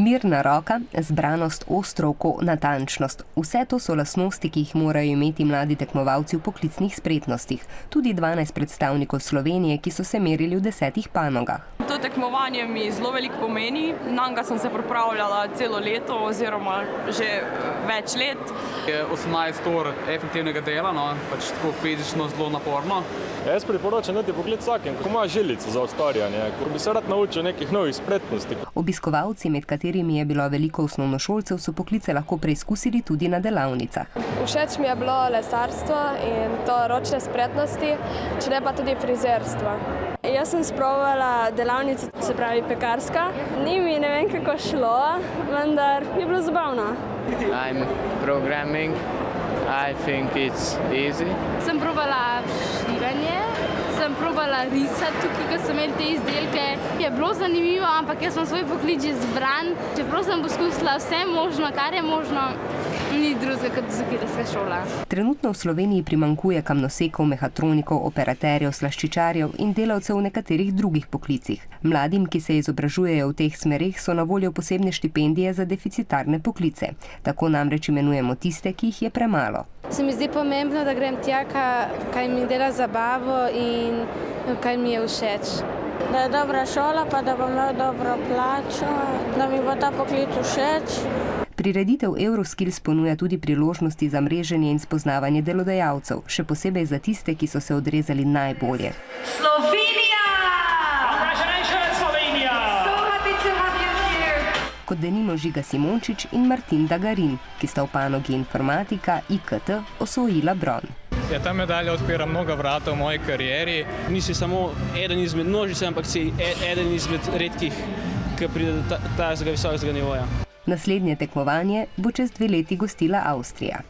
Mirna roka, zbranost, ostro oko, natančnost. Vse to so lastnosti, ki jih morajo imeti mladi tekmovalci v poklicnih spretnostih. Tudi 12 predstavnikov Slovenije, ki so se merili v 10 panogah. To tekmovanje mi zelo veliko pomeni. Nanga sem se pripravljala celo leto oziroma že več let. Je 18 ur efektivnega dela, pač tako fizično zelo naporno. Jaz priporočam tudi poklic vsakim, ko ima žilico za ustvarjanje, ko bi se rad naučil nekih novih spretnosti. Obiskovalci, med katerimi je bilo veliko osnovnošolcev, so poklice lahko preizkusili tudi na delavnicah. Všeč mi je bilo lesarstvo in to ročne spretnosti, če ne pa tudi frizerstvo. Jaz sem sprovala delavnico, se pravi pekarska. Ni mi ne vem kako šlo, vendar je bilo zabavno. I'm programming. I think it's easy. Sem probala šivanje, sem probala risati tukaj, ko sem imela te izdelke. Je bilo zanimivo, ampak jaz sem svoj poklic že zbran. Čeprav sem poskusila vse možno, kar je možno, ni drugega kot zakirska šola. Trenutno v Sloveniji primanjkuje kamnosekov, mehatronikov, operaterjev, slaščičarjev in delavcev v nekaterih drugih poklicih. Mladim, ki se izobražujejo v teh smereh, so na voljo posebne štipendije za deficitarne poklice. Tako namreč imenujemo tiste, ki jih je premalo. Se mi zdi pomembno, da grem tja, kaj mi dela zabavo in kaj mi je všeč. Da je dobra šola, pa da bom imel dobro plačo, da mi bo ta poklic všeč. Prireditev Euroskills ponuja tudi priložnosti za mreženje in spoznavanje delodajalcev, še posebej za tiste, ki so se odrezali najbolje. Slovenija! Kot denimo Žiga Simončič in Martin Dagarin, ki sta v panogi informatika IKT osvojila bron. Ta medalja odpira mnoga vrata v moji karieri. Nisi samo eden izmed množice, ampak si eden izmed redkih, ki pride do tega visokega nivoja. Naslednje tekmovanje bo čez 2 leti gostila Avstrija.